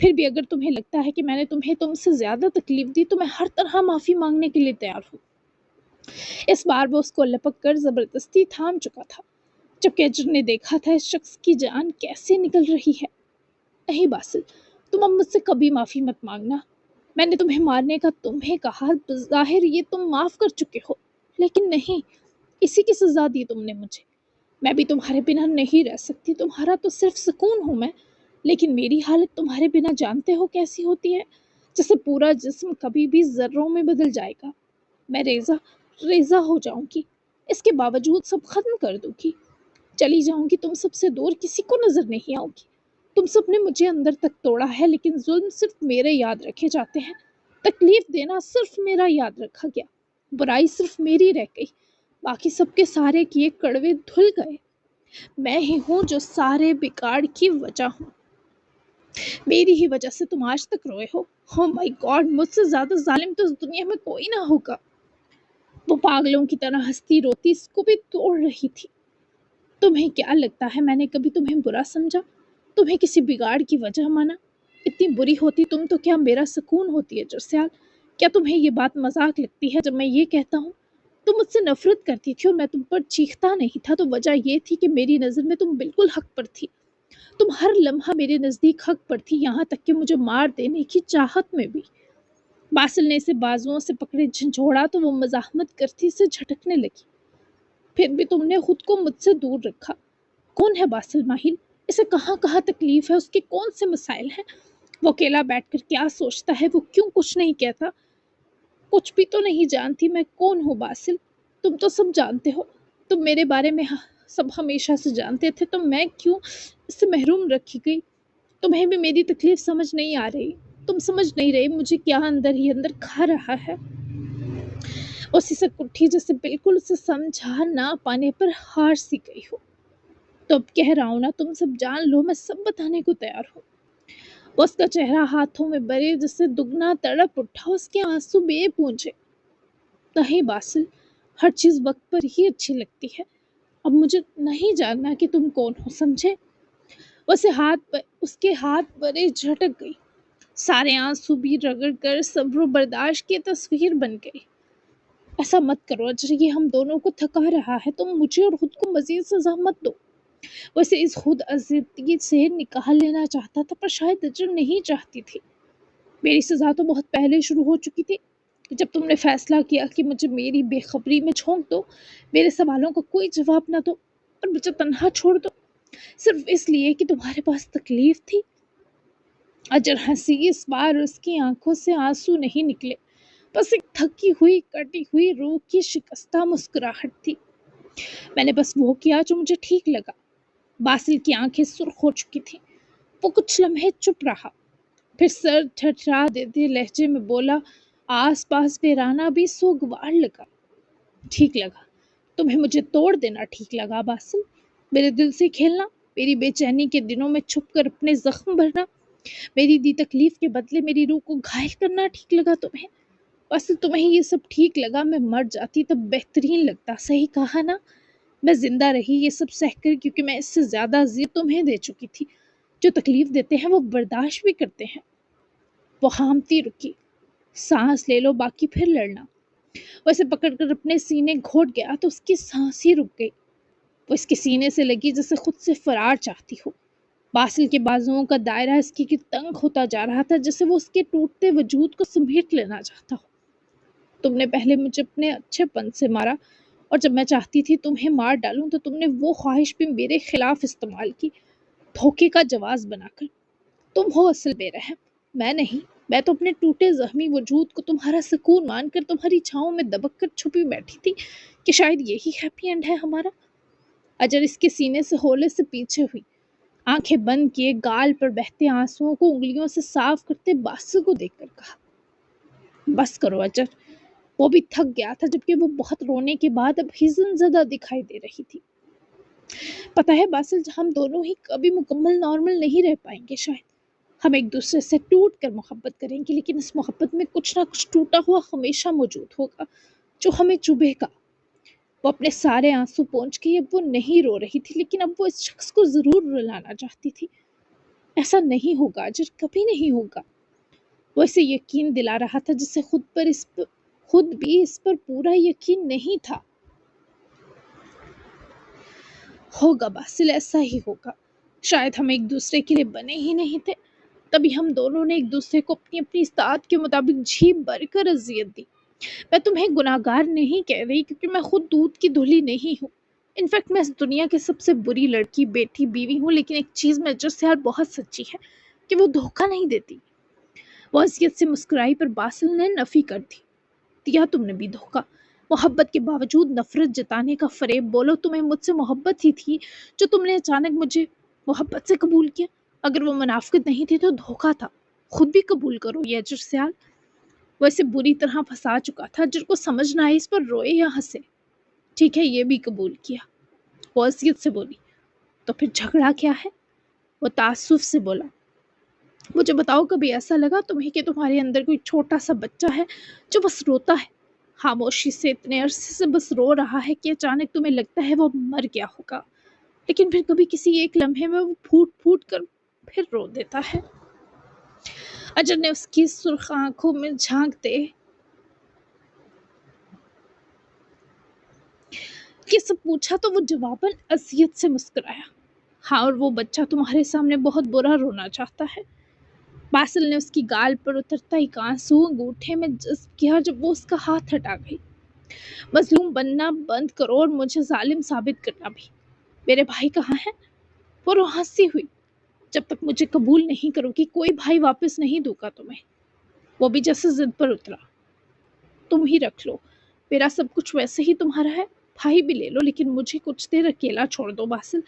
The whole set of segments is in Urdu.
پھر بھی اگر تمہیں لگتا ہے کہ میں نے تم سے زیادہ تکلیف دی تو میں ہر طرح معافی مانگنے کے لیے تیار ہوں۔ اس بار وہ اس کو لپک کر زبردستی تھام چکا تھا، جبکہ اجر نے دیکھا تھا اس شخص کی جان کیسے نکل رہی ہے۔ نہیں باسل، تم اب مجھ سے کبھی معافی مت مانگنا۔ میں نے تمہیں مارنے کا تمہیں کہا، بظاہر یہ تم معاف کر چکے ہو، لیکن نہیں، اسی کی سزا دی تم نے مجھے۔ میں بھی تمہارے بنا نہیں رہ سکتی، تمہارا تو صرف سکون ہوں میں، لیکن میری حالت تمہارے بنا جانتے ہو کیسی ہوتی ہے، جیسے پورا جسم کبھی بھی ذروں میں بدل جائے گا۔ میں ریزہ ہو جاؤں گی، اس کے باوجود سب ختم کر دوں گی، چلی جاؤں گی، تم سب سے دور کسی کو نظر نہیں آؤں گی۔ تم سب نے مجھے اندر تک توڑا ہے، لیکن ظلم صرف میرے یاد رکھے جاتے ہیں، تکلیف دینا صرف میرا یاد رکھا گیا، برائی صرف میری رہ گئی، باقی سب کے سارے کیے کڑوے دھل گئے۔ میں ہی ہوں جو سارے بگاڑ کی وجہ ہوں، میری ہی وجہ سے تم آج تک روئے ہو۔ او مائی گاڈ، مجھ سے زیادہ ظالم تو اس دنیا میں کوئی نہ ہوگا۔ وہ پاگلوں کی طرح ہنستی روتی اس کو بھی توڑ رہی تھی۔ تمہیں کیا لگتا ہے میں نے کبھی تمہیں برا سمجھا، تمہیں کسی بگاڑ کی وجہ مانا؟ اتنی بری ہوتی تم تو کیا میرا سکون ہوتی ہے جرسیال؟ کیا تمہیں یہ بات مذاق لگتی ہے جب میں یہ کہتا ہوں؟ تم مجھ سے نفرت کرتی تھی اور میں تم پر چیختا نہیں تھا، تو وجہ یہ تھی کہ میری نظر میں تم بالکل حق پر تھی، تم ہر لمحہ میرے نزدیک حق پر تھی، یہاں تک کہ مجھے مار دینے کی چاہت میں بھی۔ باسل نے اسے بازوؤں سے پکڑے جھنجھوڑا تو وہ مزاحمت کرتی سے جھٹکنے لگی۔ پھر بھی تم نے خود کو مجھ سے دور رکھا۔ کون ہے باسل ماہل؟ اسے کہاں کہاں تکلیف ہے، اس کے کون سے مسائل ہیں؟ وہ اکیلا بیٹھ کر کیا سوچتا ہے، وہ کیوں کچھ نہیں کہتا؟ کچھ بھی تو نہیں جانتی میں کون ہوں باسل، تم تو سب جانتے ہو، تم میرے بارے میں سب ہمیشہ سے جانتے تھے، تو میں کیوں اس سے محروم رکھی گئی؟ تمہیں بھی میری تکلیف سمجھ نہیں آ رہی، تم سمجھ نہیں رہے مجھے کیا اندر ہی اندر کھا رہا ہے۔ اسی سے اٹھی جیسے بالکل اسے سمجھا نہ پانے پر ہار سی گئی ہو۔ تو اب کہہ رہا ہوں نا، تم سب جان لو، میں سب بتانے کو تیار ہوں۔ اس کا چہرہ ہاتھوں میں بھرے جسے دگنا تڑپ اٹھا، اس کے آنسو بے پونچھے۔ نہیں باسل، ہر چیز وقت پر ہی اچھی لگتی ہے، اب مجھے نہیں جاننا کہ تم کون ہو، سمجھے؟ اس کے ہاتھ بڑے جھٹک گئی، سارے آنسو بھی رگڑ کر صبر و برداشت کی تصویر بن گئی۔ ایسا مت کرو اجر، یہ ہم دونوں کو تھکا رہا ہے، تم مجھے اور خود کو مزید سزا مت دو۔ ویسے اس خود عزیزی سے نکال لینا چاہتا تھا، پر شاید اجر نہیں چاہتی تھی۔ میری سزا تو بہت پہلے شروع ہو چکی تھی، جب تم نے فیصلہ کیا کہ مجھے میری بے خبری میں جھونک دو، میرے سوالوں کا کوئی جواب نہ دو اور مجھے تنہا چھوڑ دو، صرف اس لیے کہ تمہارے پاس تکلیف تھی۔ اجر ہنسی، اس بار اس کی آنکھوں سے آنسو نہیں نکلے، بس ایک تھکی ہوئی کٹی ہوئی روح کی شکستہ مسکراہٹ تھی۔ میں نے بس وہ کیا جو مجھے ٹھیک لگا۔ باسل کی آنکھیں سرخ ہو چکی تھیں، وہ کچھ لمحے چپ رہا، پھر سر ٹھٹرا دیتے لہجے میں بولا، آس پاس ویرانہ بھی سوگوار لگا۔ ٹھیک لگا؟ تمہیں مجھے توڑ دینا ٹھیک لگا باسل؟ میرے دل سے کھیلنا، میری بے چینی کے دنوں میں چھپ کر اپنے زخم بھرنا، میری دی تکلیف کے بدلے میری روح کو گھائل کرنا ٹھیک لگا تمہیں؟ بس تمہیں یہ سب ٹھیک لگا، میں مر جاتی تب بہترین لگتا، صحیح کہا نا؟ میں زندہ رہی یہ سب سہ کر، کیونکہ میں اس سے زیادہ اذیت تمہیں دے چکی تھی۔ جو تکلیف دیتے ہیں وہ برداشت بھی کرتے ہیں۔ وہ ہامتی رکی، سانس لے لو باقی پھر لڑنا۔ وہ اسے پکڑ کر اپنے سینے گھوٹ گیا تو اس کی سانس ہی رک گئی، وہ اس کے سینے سے لگی جیسے خود سے فرار چاہتی ہو۔ باسل کے بازوؤں کا دائرہ اس کی تنگ ہوتا جا رہا تھا، جیسے وہ اس کے ٹوٹتے وجود کو سمیٹ لینا چاہتا ہو۔ تم نے پہلے مجھے اپنے اچھے پن سے مارا، اور جب میں چاہتی تھی تمہیں مار ڈالوں تو تم نے وہ خواہش بھی میرے خلاف استعمال کی، دھوکے کا جواز بنا کر۔ تم ہو اصل بے رحم، میں نہیں۔ میں تو اپنے ٹوٹے زخمی وجود کو تمہارا سکون مان کر تمہاری چھاؤں میں دبک کر چھپی بیٹھی تھی کہ شاید یہی ہیپی اینڈ ہے ہمارا۔ اجر اس کے سینے سے ہولے سے پیچھے ہوئی، آنکھیں بند کیے گال پر بہتے آنسوؤں کو انگلیوں سے صاف کرتے باسل کو دیکھ کر کہا، بس کرو اجر۔ وہ بھی تھک گیا تھا، جبکہ وہ بہت رونے کے بعد اب حزن زدہ دکھائی دے رہی تھی۔ پتہ ہے باسل، ہم دونوں ہی کبھی مکمل نارمل نہیں رہ پائیں گے، شاید ہم ایک دوسرے سے ٹوٹ کر محبت کریں گے، لیکن اس محبت میں کچھ نہ کچھ ٹوٹا ہوا ہمیشہ موجود ہوگا جو ہمیں چبھے گا۔ وہ اپنے سارے آنسو پونچھ گئی، اب وہ نہیں رو رہی تھی، لیکن اب وہ اس شخص کو ضرور رلانا چاہتی تھی۔ ایسا نہیں ہوگا اجر، کبھی نہیں ہوگا۔ وہ اسے یقین دلا رہا تھا جسے خود بھی اس پر پورا یقین نہیں تھا۔ ہوگا باسل، ایسا ہی ہوگا۔ شاید ہم ایک دوسرے کے لیے بنے ہی نہیں تھے، تبھی ہم دونوں نے ایک دوسرے کو اپنی اپنی استعداد کے مطابق جی بھر کر اذیت دی۔ میں تمہیں گناہگار نہیں کہہ رہی، کیونکہ میں خود دودھ کی دھلی نہیں ہوں۔ انفیکٹ میں اس دنیا کی سب سے بری لڑکی، بیٹی، بیوی ہوں، لیکن ایک چیز میں جو سے بہت سچی ہے کہ وہ دھوکہ نہیں دیتی۔ وہ اذیت سے مسکرائی پر باسل نے نفی کر دی۔ دیا تم نے بھی دھوکہ، محبت کے باوجود نفرت جتانے کا فریب۔ بولو تمہیں مجھ سے محبت ہی تھی جو تم نے اچانک مجھے محبت سے قبول کیا۔ اگر وہ منافقت نہیں تھی تو دھوکہ تھا۔ خود بھی قبول کرو یہ اجر سیال۔ وہ اسے بری طرح پھنسا چکا تھا، اجر کو سمجھ نہ آئی اس پر روئے یا ہنسے۔ ٹھیک ہے، یہ بھی قبول کیا، وہ اذیت سے بولی۔ تو پھر جھگڑا کیا ہے؟ وہ تعصب سے بولا۔ مجھے بتاؤ، کبھی ایسا لگا تمہیں کہ تمہارے اندر کوئی چھوٹا سا بچہ ہے جو بس روتا ہے، خاموشی سے اتنے عرصے سے بس رو رہا ہے کہ اچانک تمہیں لگتا ہے وہ مر گیا ہوگا، لیکن پھر کبھی کسی ایک لمحے میں وہ پھوٹ پھوٹ کر پھر رو دیتا ہے؟ اجر نے اس کی سرخ آنکھوں میں جھانکتے یہ سب پوچھا تو وہ جواباً اذیت سے مسکرایا۔ ہاں، اور وہ بچہ تمہارے سامنے بہت برا رونا چاہتا ہے۔ باسل نے اس کی گال پر اترتا ایک آنسو انگوٹھے میں جذب کیا جب وہ اس کا ہاتھ ہٹا گئی۔ مظلوم بننا بند کرو اور مجھے ظالم ثابت کرنا بھی۔ میرے بھائی کہاں ہیں؟ وہ ہنسی ہوئی۔ جب تک مجھے قبول نہیں کرو گی کوئی بھائی واپس نہیں دوں گا تمہیں۔ وہ بھی جیسے ضد پر اترا۔ تم ہی رکھ لو، میرا سب کچھ ویسے ہی تمہارا ہے، بھائی بھی لے لو، لیکن مجھے کچھ دیر اکیلا چھوڑ دو باسل۔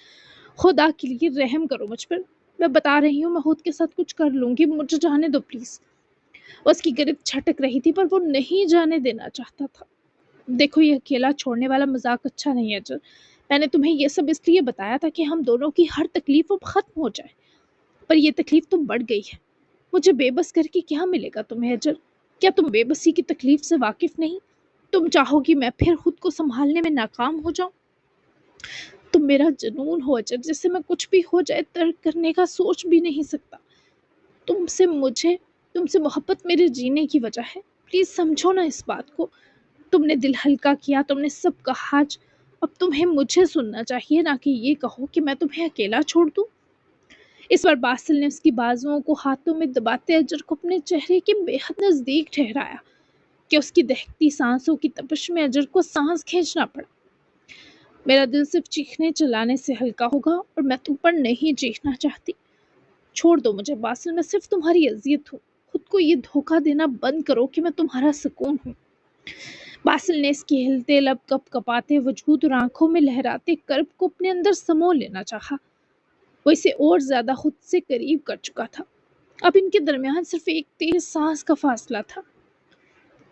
خدا کے لیے رحم کرو مجھ پر، میں بتا رہی ہوں میں خود کے ساتھ کچھ کر لوں گی، مجھے جانے دو پلیز۔ اس کی گرفت چھٹک رہی تھی پر وہ نہیں جانے دینا چاہتا تھا۔ دیکھو، یہ اکیلا چھوڑنے والا مذاق اچھا نہیں ہے اجر۔ میں نے تمہیں یہ سب اس لیے بتایا تھا کہ ہم دونوں کی ہر تکلیف ختم ہو جائے، پر یہ تکلیف تو بڑھ گئی ہے۔ مجھے بے بس کر کے کیا ملے گا تمہیں اجر؟ کیا تم بے بسی کی تکلیف سے واقف نہیں؟ تم چاہو گی میں پھر خود کو سنبھالنے میں ناکام ہو جاؤں؟ تم میرا جنون ہو اجر، جسے میں کچھ بھی ہو جائے ترک کرنے کا سوچ بھی نہیں سکتا۔ تم سے محبت میرے جینے کی وجہ ہے، پلیز سمجھو نا اس بات کو۔ تم نے دل ہلکا کیا، تم نے سب کہا، اب تمہیں مجھے سننا چاہیے، نہ کہ یہ کہو کہ میں تمہیں اکیلا چھوڑ دوں۔ اس بار باسل نے اس کی بازوؤں کو ہاتھوں میں دباتے اجر کو اپنے چہرے کے بے حد نزدیک ٹھہرایا کہ اس کی دہتی سانسوں کی تپش میں اجر کو سانس کھینچنا پڑا۔ میرا دل صرف چیخنے چلانے سے ہلکا ہوگا اور میں تم پر نہیں چیخنا چاہتی۔ چھوڑ دو مجھے باسل، میں صرف تمہاری اذیت ہوں۔ خود کو یہ دھوکہ دینا بند کرو کہ میں تمہارا سکون ہوں۔ باسل نے اس کی ہلتے لب، کپ کپاتے وجود اور آنکھوں میں لہراتے کرب کو اپنے اندر سمو لینا چاہا۔ وہ اسے اور زیادہ خود سے قریب کر چکا تھا۔ اب ان کے درمیان صرف ایک تیز سانس کا فاصلہ تھا۔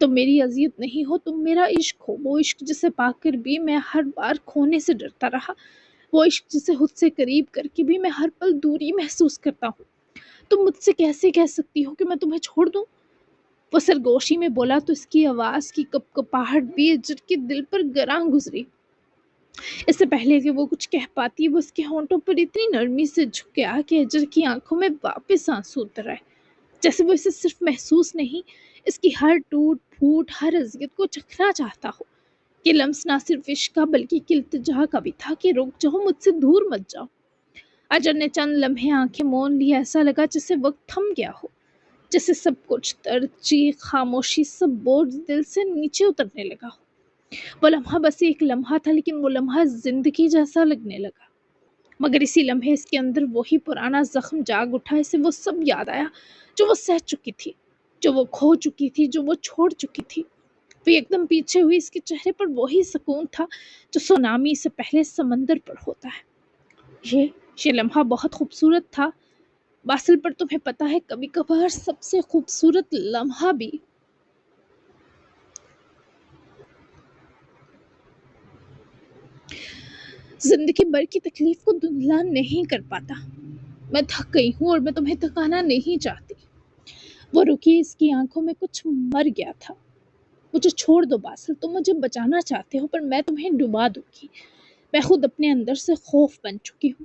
تم میری اذیت نہیں ہو، تم میرا عشق ہو، وہ عشق جسے پا کر بھی میں ہر بار کھونے سے ڈرتا رہا، وہ عشق جسے خود سے قریب کر کے بھی میں ہر پل دوری محسوس کرتا ہوں۔ تم مجھ سے کیسے کہہ سکتی ہو کہ میں تمہیں چھوڑ دوں؟ وہ سرگوشی میں بولا تو اس کی آواز کی کپ کپاہٹ بھی اجر کے دل پر گراں گزری۔ اس سے پہلے کہ وہ کچھ کہہ پاتی، وہ اس کے ہونٹوں پر اتنی نرمی سے جھک گیا کہ اجر کی آنکھوں میں واپس آنسو اتر آئے، جیسے وہ اسے صرف محسوس نہیں، اس کی ہر ٹوٹ پھوٹ، ہر اذیت کو چکھنا چاہتا ہو۔ یہ لمس نہ صرف عشق کا بلکہ ایک التجا کا بھی تھا کہ رک جاؤ، مجھ سے دور مت جاؤ۔ اجر نے چند لمحے آنکھیں مون لی، ایسا لگا جسے وقت تھم گیا ہو، جیسے سب کچھ، درد، چیخ، خاموشی، سب بوجھ دل سے نیچے اترنے لگا ہو۔ وہ لمحہ بس ایک لمحہ تھا، لیکن وہ لمحہ زندگی جیسا لگنے لگا۔ مگر اسی لمحے اس کے اندر وہی پرانا زخم جاگ اٹھا، اسے وہ سب یاد آیا جو وہ سہ چکی تھی، جو وہ کھو چکی تھی، جو وہ چھوڑ چکی تھی۔ وہ ایک دم پیچھے ہوئی، اس کے چہرے پر وہی سکون تھا جو سونامی سے پہلے سمندر پر ہوتا ہے۔ یہ لمحہ بہت خوبصورت تھا باسل، پر تمہیں پتہ ہے کبھی کبھار سب سے خوبصورت لمحہ بھی زندگی بھر کی تکلیف کو دھندلا نہیں کر پاتا۔ میں تھک گئی ہوں اور میں تمہیں تھکانا نہیں چاہتی۔ وہ رکی، اس کی آنکھوں میں کچھ مر گیا تھا۔ مجھے چھوڑ دو باسل، تم مجھے بچانا چاہتے ہو پر میں تمہیں ڈبا دوں گی۔ میں خود اپنے اندر سے خوف بن چکی ہوں۔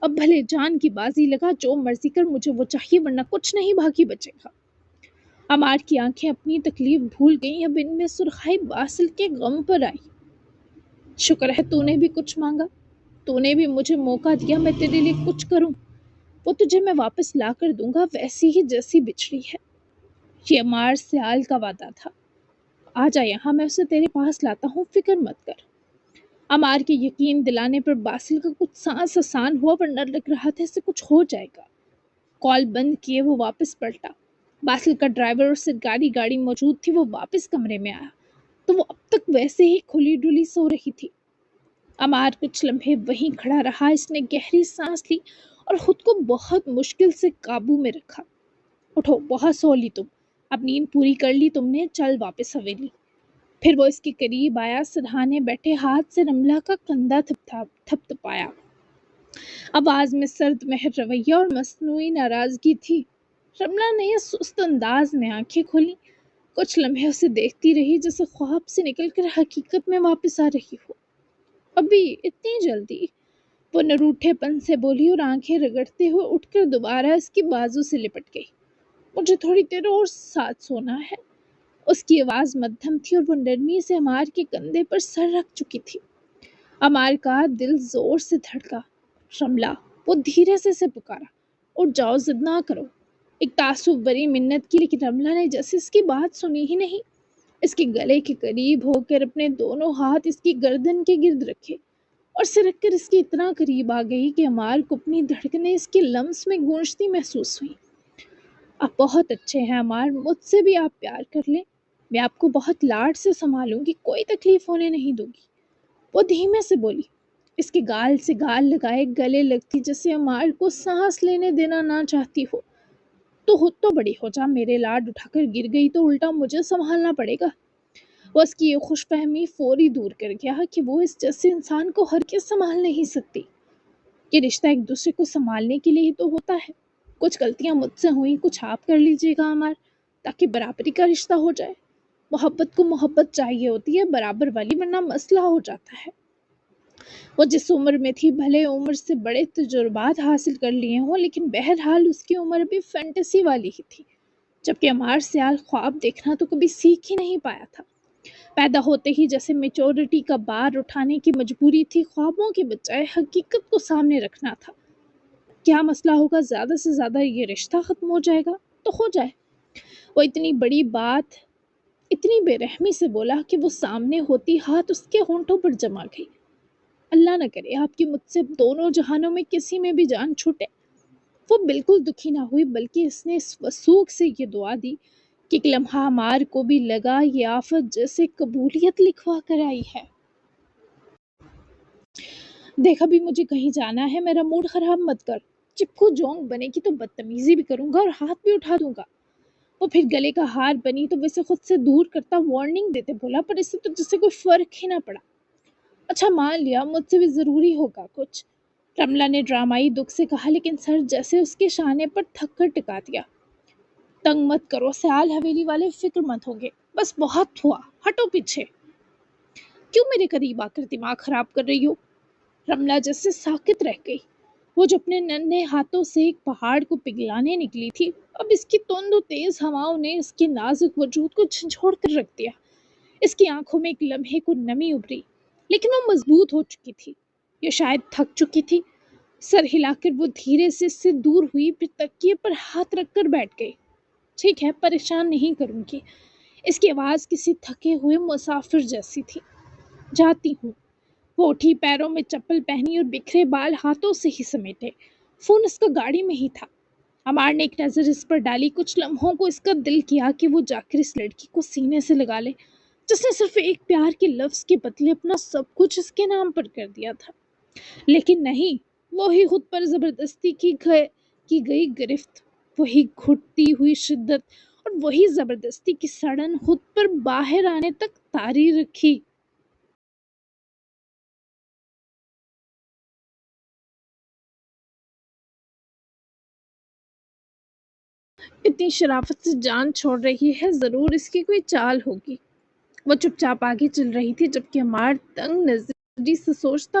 اب بھلے جان کی بازی لگا، جو مرضی کر، مجھے وہ چاہیے، ورنہ کچھ نہیں باقی بچے گا۔ عمار کی آنکھیں اپنی تکلیف بھول گئیں، اب ان میں سرخائی باسل کے غم پر آئی۔ شکر ہے تو نے بھی کچھ مانگا، تو نے بھی مجھے موقع دیا میں تیرے لیے کچھ کروں۔ وہ تجھے میں واپس لا کر دوں گا، ویسی ہی جیسی بچھڑی ہے۔ یہ عمار سیال کا وعدہ تھا۔ آ جا یہاں، میں اسے تیرے پاس لاتا ہوں، فکر مت کر۔ عمار کے یقین دلانے پر باسل کا کچھ سانس آسان ہوا، ورنہ لگ رہا تھا اسے کچھ ہو جائے گا۔ کال بند کیے وہ واپس پلٹا۔ باسل کا ڈرائیور اس سے گاڑی موجود تھی۔ وہ واپس کمرے میں آیا تو وہ اب تک ویسے ہی کھلی ڈلی سو رہی تھی۔ عمار کچھ لمحے وہیں کھڑا رہا۔ اس نے گہری سانس لی اور خود کو بہت مشکل سے قابو میں رکھا۔ اٹھو، بہت سو لی تم، اب نیند پوری کر لی تم نے، چل واپس حویلی۔ پھر وہ اس کے قریب آیا، سرہانے بیٹھے ہاتھ سے رملہ کا کندھا تھپتھپایا۔ آواز میں سرد مہر رویہ اور مصنوعی ناراضگی تھی۔ رملہ نے سست انداز میں آنکھیں کھولی، کچھ لمحے اسے دیکھتی رہی جیسے خواب سے نکل کر حقیقت میں واپس آ رہی ہو۔ ابھی اتنی جلدی؟ وہ نروٹھے پن سے بولی اور آنکھیں رگڑتے ہوئے اٹھ کر دوبارہ اس کی بازو سے لپٹ گئی۔ مجھے تھوڑی دیر اور ساتھ سونا ہے۔ اس کی آواز مدھم تھی اور وہ نرمی سے عمار کے کندھے پر سر رکھ چکی تھی۔ عمار کا دل زور سے دھڑکا۔ رملہ، وہ دھیرے سے اسے پکارا، اٹھ جاؤ، ضد نہ کرو۔ ایک تعصب بری منت کی، لیکن رملہ نے جیسے اس کی بات سنی ہی نہیں۔ اس کے گلے کے قریب ہو کر اپنے دونوں ہاتھ اس کی گردن کے گرد رکھے اور سرک کر اس کے اتنا قریب آ گئی کہ عمار کو اپنی دھڑکنیں اس کے لمس میں گونجتی محسوس ہوئی۔ آپ بہت اچھے ہیں عمار، مجھ سے بھی آپ پیار کر لیں، میں آپ کو بہت لاڈ سے سنبھالوں گی، کوئی تکلیف ہونے نہیں دوں گی۔ وہ دھیمے سے بولی، اس کے گال سے گال لگائے گلے لگتی جیسے عمار کو سانس لینے دینا نہ چاہتی ہو۔ تو خود تو بڑی ہو جا، میرے لاڈ اٹھا کر گر گئی تو الٹا مجھے سنبھالنا پڑے گا۔ وہ اس کی یہ خوش فہمی فوری دور کر گیا کہ وہ اس جیسے انسان کو ہرگز سنبھال نہیں سکتی۔ یہ رشتہ ایک دوسرے کو سنبھالنے کے لیے ہی تو ہوتا ہے۔ کچھ غلطیاں مجھ سے ہوئیں، کچھ آپ کر لیجیے گا عمار، تاکہ برابری کا رشتہ ہو جائے۔ محبت کو محبت چاہیے ہوتی ہے، برابر والی، ورنہ مسئلہ ہو جاتا ہے۔ وہ جس عمر میں تھی، بھلے عمر سے بڑے تجربات حاصل کر لیے ہوں، لیکن بہرحال اس کی عمر بھی فینٹیسی والی ہی تھی، جبکہ عمار سیال خواب دیکھنا تو کبھی سیکھ ہی نہیں پایا تھا۔ پیدا ہوتے ہی جیسے میچورٹی کا بار اٹھانے کی مجبوری تھی، خوابوں کے بجائے حقیقت کو سامنے رکھنا تھا۔ کیا مسئلہ ہوگا؟ زیادہ سے زیادہ یہ رشتہ ختم ہو جائے گا تو ہو جائے۔ وہ اتنی بڑی بات اتنی بے رحمی سے بولا کہ وہ سامنے ہوتی ہاتھ اس کے ہونٹوں پر جما گئی۔ اللہ نہ کرے آپ کی مجھ سے دونوں جہانوں میں کسی میں بھی جان چھوٹے۔ وہ بالکل دکھی نہ ہوئی، بلکہ اس نے اس وثوق سے یہ دعا دی کہ ایک لمحہ عمار کو بھی لگا یہ آفت جیسے قبولیت لکھوا کر آئی ہے۔ دیکھ ابھی مجھے کہیں جانا ہے، میرا موڈ خراب مت کر۔ چپکو جونگ بنے گی تو بدتمیزی بھی کروں گا اور ہاتھ بھی اٹھا دوں گا۔ وہ پھر گلے کا ہار بنی تو اسے خود سے دور کرتا وارننگ دیتے بولا، پر اسے تو جسے کوئی فرق ہی نہ پڑا۔ اچھا مان لیا، مجھ سے بھی ضروری ہوگا کچھ، رملہ نے ڈرامائی دکھ سے کہا، لیکن سر جیسے اس کے شانے پر تھک کر ٹکا دیا۔ تنگ مت کرو سیال حویلی والے، فکر مت ہوگے، بس بہت ہوا، ہٹو پیچھے۔ کیوں میرے قریب آ کر دماغ خراب کر رہی ہو؟ رملہ جیسے ساکت رہ گئی۔ وہ جو اپنے ننھے ہاتھوں سے ایک پہاڑ کو پگھلانے نکلی تھی، اب اس کی تند و تیز ہواؤں نے اس کے نازک وجود کو جھنجھوڑ کر رکھ دیا۔ اس کی آنکھوں میں ایک لمحے کو نمی ابھری، لیکن وہ مضبوط ہو چکی تھی، یہ شاید تھک چکی تھی۔ سر ہلا کر وہ دھیرے سے اس سے دور ہوئی، پھر تکیے پر ہاتھ رکھ کر بیٹھ گئی۔ ٹھیک ہے، پریشان نہیں کروں گی۔ اس کی آواز کسی تھکے ہوئے مسافر جیسی تھی۔ جاتی ہوں۔ وہ اٹھی، پیروں میں چپل پہنی اور بکھرے بال ہاتھوں سے ہی سمیٹے۔ فون اس کا گاڑی میں ہی تھا۔ عمار نے ایک نظر اس پر ڈالی، کچھ لمحوں کو اس کا دل کیا کہ وہ جا کر اس لڑکی کو سینے سے لگا لے جس نے صرف ایک پیار کے لفظ کے بدلے اپنا سب کچھ اس کے نام پر کر دیا تھا، لیکن نہیں، وہی خود پر زبردستی کی گئی گرفت، وہی گھٹتی ہوئی شدت اور وہی زبردستی کی سڑن خود پر باہر آنے تک طاری رکھی۔ اتنی شرافت سے جان چھوڑ رہی ہے، ضرور اس کی کوئی چال ہوگی۔ وہ چپ چاپ آگے چل رہی تھی، جبکہ عمار تنگ نظر جی سے سوچتا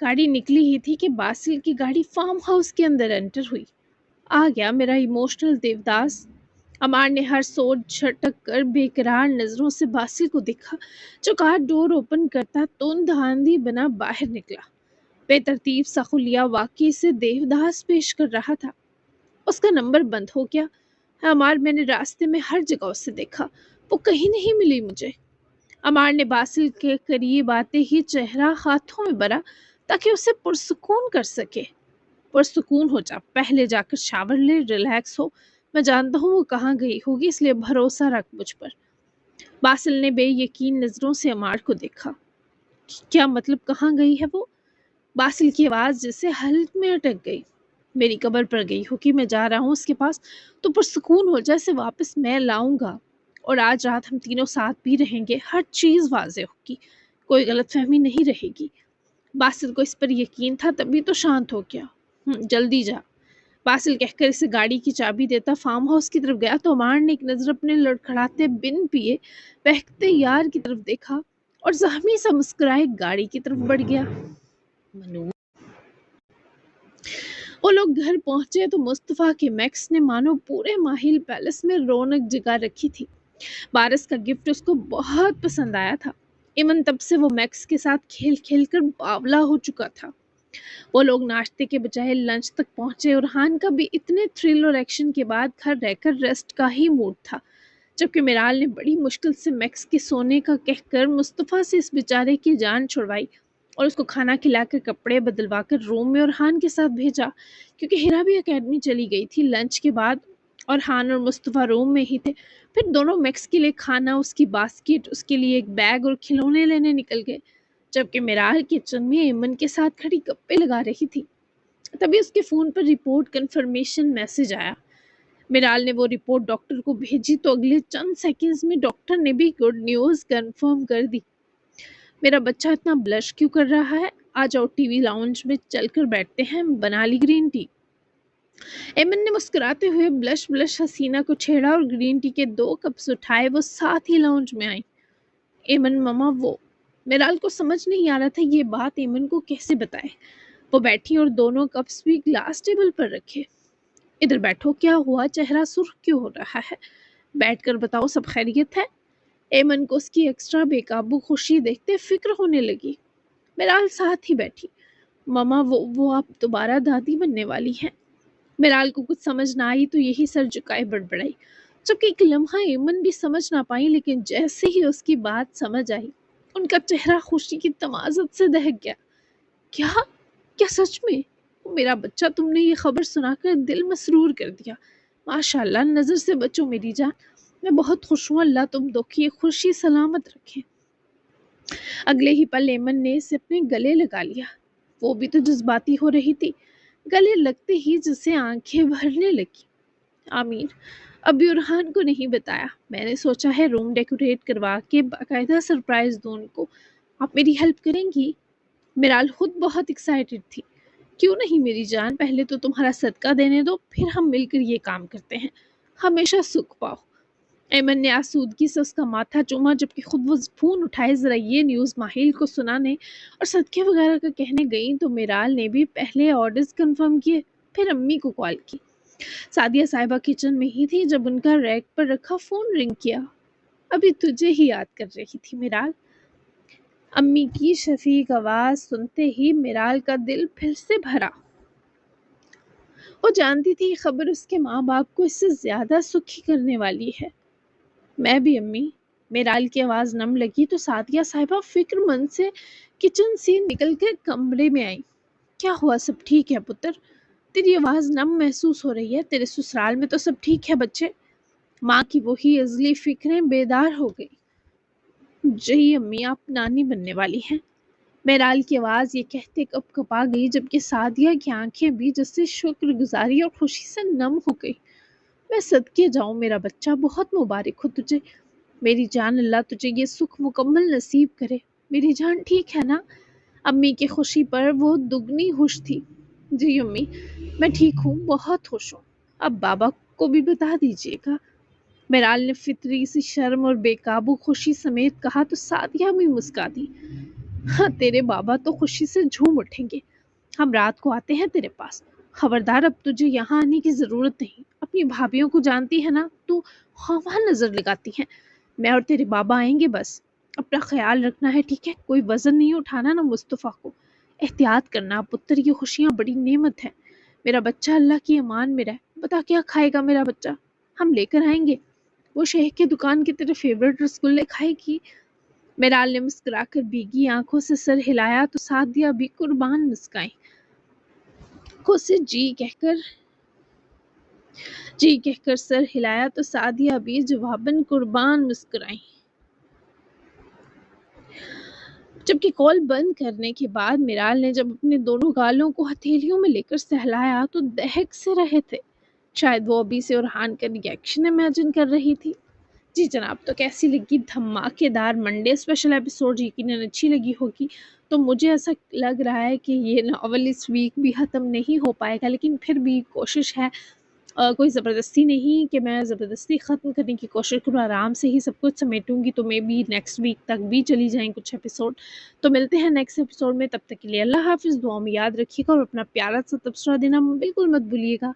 گاڑی نکلی ہی تھی کہ باسل کی گاڑی فارم ہاؤس کے اندر انٹر ہوئی۔ آ گیا میرا ایموشنل دیوداس۔ امار نے ہر سوچ جھٹک کر بے قرار نظروں سے باسل کو دیکھا جو کار ڈور اوپن کرتا تند آندھی بنا باہر نکلا۔ بے ترتیب سا خلیہ واقعی سے دیوداس پیش کر رہا تھا۔ اس کا نمبر بند ہو گیا۔ امار، میں نے راستے میں ہر جگہ اسے دیکھا، وہ کہیں نہیں ملی مجھے۔ امار نے باسل کے قریب آتے ہی چہرہ ہاتھوں میں بھرا تاکہ اسے پرسکون کر سکے۔ پرسکون ہو جا، پہلے جا کر شاور لے، ریلیکس ہو، میں جانتا ہوں وہ کہاں گئی ہوگی، اس لیے بھروسہ رکھ مجھ پر۔ باسل نے بے یقین نظروں سے امار کو دیکھا۔ کیا مطلب کہاں گئی ہے وہ؟ باسل کی آواز جیسے حلق میں اٹک گئی۔ میری قبر پر گئی ہوگی، میں جا رہا ہوں اس کے پاس، تو پرسکون ہو جا، اسے واپس میں لاؤں گا، اور آج رات ہم تینوں ساتھ بھی رہیں گے، ہر چیز واضح ہوگی، کوئی غلط فہمی نہیں رہے گی۔ باسل کو اس پر یقین تھا، تبھی تو شانت ہو گیا۔ جلدی جا، باسل کہہ کر اسے گاڑی کی چابی دیتا فارم ہاؤس کی طرف گیا تو امار نے ایک نظر اپنے لڑکھڑاتے بن پیے بہکتے یار کی طرف دیکھا اور زخمی سا مسکرائے گاڑی کی طرف بڑھ گیا۔ وہ لوگ گھر پہنچے تو مصطفیٰ کے میکس نے مانو پورے ماہل پیلس میں رونق جگا رکھی تھی۔ بارس کا گفٹ اس کو بہت پسند آیا تھا۔ ایمن تب سے وہ میکس کے ساتھ کھیل کھیل کر باولا ہو چکا تھا۔ وہ لوگ ناشتے کے بجائے لنچ تک پہنچے اور ہان کا بھی اتنے تھرل اور ایکشن کے بعد گھر رہ کر ریسٹ کا ہی موڈ تھا، جبکہ میرال نے بڑی مشکل سے میکس کے سونے کا کہہ کر مصطفیٰ سے اس بیچارے کی جان چھڑوائی اور اس کو کھانا کھلا کر کپڑے بدلوا کر روم میں اور ہان کے ساتھ بھیجا، کیونکہ ہیرا بھی اکیڈمی چلی گئی تھی لنچ کے بعد اور ہان اور مصطفیٰ روم میں ہی تھے۔ پھر دونوں میکس کے لیے کھانا، اس کی باسکٹ، اس کے لیے ایک بیگ اور کھلونے لینے نکل گئے، جبکہ میرال کچن میں ایمن کے ساتھ کھڑی گپے لگا رہی تھی۔ تبھی اس کے فون پر رپورٹ کنفرمیشن میسج آیا۔ میرال نے وہ رپورٹ ڈاکٹر کو بھیجی تو اگلے چند سیکنڈز میں ڈاکٹر نے بھی گڈ نیوز کنفرم کر دی۔ میرا بچہ اتنا بلش کیوں کر رہا ہے؟ آ جاؤ ٹی وی لاؤنج میں چل کر بیٹھتے ہیں، بنا لی گرین ٹی۔ ایمن نے مسکراتے ہوئے بلش حسینہ کو چھیڑا اور گرین ٹی کے 2 کپس اٹھائے وہ ساتھ ہی لاؤنج میں آئیں۔ ایمن ماما وہ، میرال کو سمجھ نہیں آ رہا تھا یہ بات ایمن کو کیسے بتائے۔ وہ بیٹھی اور دونوں کپس بھی گلاس ٹیبل پر رکھے۔ ادھر بیٹھو، کیا ہوا؟ چہرہ سرخ کیوں ہو رہا ہے؟ بیٹھ کر بتاؤ، سب خیریت ہے؟ ایمن کو اس کی ایکسٹرا بے قابو خوشی دیکھتے فکر ہونے لگی۔ میرال ساتھ ہی بیٹھی۔ ماما وہ آپ دوبارہ دادی بننے والی ہیں؟ میرال کو کچھ سمجھ نہ آئی تو یہی سر جھکائے بڑبڑائی، جبکہ ایک لمحہ ایمن بھی سمجھ نہ پائی، لیکن جیسے ہی اس کی بات سمجھ آئی ان کا چہرہ خوشی کی تمازت سے دہک گیا۔ کیا سچ میں؟ میرا بچہ، تم نے یہ خبر سنا کر دل مسرور کر دیا۔ ماشاءاللہ، نظر سے بچو میری جان، میں بہت خوش ہوں، اللہ تم دو کی خوشی سلامت رکھے۔ اگلے ہی پل ایمن نے اسے اپنے گلے لگا لیا۔ وہ بھی تو جذباتی ہو رہی تھی، گلے لگتے ہی جسے آنکھیں بھرنے لگی۔ آمین، ابھی ارحان کو نہیں بتایا، میں نے سوچا ہے روم ڈیکوریٹ کروا کے باقاعدہ سرپرائز دوں ان کو، آپ میری ہیلپ کریں گی؟ میرال خود بہت ایکسائٹڈ تھی۔ کیوں نہیں میری جان، پہلے تو تمہارا صدقہ دینے دو، پھر ہم مل کر یہ کام کرتے ہیں، ہمیشہ سکھ پاؤ۔ ایمن نے آسودگی سے اس کا ماتھا چوما، جبکہ خود وہ فون اٹھائے ذرا یہ نیوز ماہل کو سنانے اور صدقے وغیرہ کا کہنے گئیں تو میرال نے بھی پہلے آرڈرز کنفرم کیے، پھر امی کو کال کی۔ سعدیہ صاحبہ کچن میں ہی تھی جب ان کا ریک پر رکھا فون رنگ کیا۔ ابھی تجھے ہی یاد کر رہی تھی میرال۔ امی کی شفیق آواز سنتے ہی میرال کا دل پھر سے بھرا۔ وہ جانتی تھی یہ خبر اس کے ماں باپ کو اس سے زیادہ سکھی کرنے والی ہے۔ میں بھی امی۔ میرال کی آواز نم لگی تو سعدیہ صاحبہ فکر مند سے کچن سے نکل کر کمرے میں آئی۔ کیا ہوا؟ سب ٹھیک ہے پتر؟ تیری آواز نم محسوس ہو رہی ہے، تیرے سسرال میں تو سب ٹھیک ہے بچے؟ ماں کی وہی ازلی فکریں بیدار ہو گئی۔ جی امی، آپ نانی بننے والی ہیں۔ میرال کی آواز یہ کہتے کپ کپا گئی، جبکہ سعدیہ کی آنکھیں بھی جس سے شکر گزاری اور خوشی سے نم ہو گئی۔ میں صدقے جاؤں میرا بچہ، بہت مبارک ہو تجھے میری جان، اللہ تجھے یہ سکھ مکمل نصیب کرے۔ میری جان ٹھیک ہے نا؟ امی کی خوشی پر وہ دگنی خوش تھی۔ جی امی، میں ٹھیک ہوں، بہت خوش ہوں، اب بابا کو بھی بتا دیجیے گا۔ میرال نے فطری سی شرم اور بے قابو خوشی سمیت کہا تو سعدیہ بھی مسکا دی۔ ہاں تیرے بابا تو خوشی سے جھوم اٹھیں گے۔ ہم رات کو آتے ہیں تیرے پاس۔ خبردار اب تجھے یہاں آنے کی ضرورت نہیں۔ اپنی بھابھیوں کو جانتی ہے نا تو خواہ نظر لگاتی ہیں۔ میں اور تیرے بابا آئیں گے بس۔ اپنا خیال رکھنا ہے ٹھیک ہے؟ کوئی وزن نہیں اٹھانا نا مصطفیٰ کو۔ احتیاط کرنا، پتر کی خوشیاں بڑی نعمت ہے۔ میرا بچہ اللہ کی امان میں رہے۔ بتا کیا کھائے گا میرا بچہ؟ ہم لے کر آئیں گے۔ وہ شیخ کی دکان کے تیرے فیورٹ رسگلے کھائے گی۔ میرال نے مسکرا کر بھیگی آنکھوں سے سر ہلایا تو سعدیہ بھی قربان مسکائیں۔ آنکھوں سے جی کہہ کر سر ہلایا تو سعدیہ بھی جواباً قربان مسکرائیں۔ جبکہ کال بند کرنے کے بعد میرال نے جب اپنے دونوں گالوں کو ہتھیلیوں میں لے کر سہلایا تو دہک سے رہے تھے۔ شاید وہ ابھی سے ارحان کا ریئیکشن امیجن کر رہی تھی۔ جی جناب، تو کیسی لگی دھماکے دار منڈے اسپیشل ایپیسوڈ؟ یقیناً اچھی لگی ہوگی۔ تو مجھے ایسا لگ رہا ہے کہ یہ ناول اس ویک بھی ختم نہیں ہو پائے گا، لیکن پھر بھی کوشش ہے، کوئی زبردستی نہیں کہ میں زبردستی ختم کرنے کی کوشش کروں، آرام سے ہی سب کچھ سمیٹوں گی، تو مے بی نیکسٹ ویک تک بھی چلی جائیں کچھ ایپیسوڈ۔ تو ملتے ہیں نیکسٹ ایپیسوڈ میں، تب تک کے لیے اللہ حافظ، دعاؤں میں یاد رکھیے گا اور اپنا پیارا سا تبصرہ دینا بالکل مت بھولیے گا۔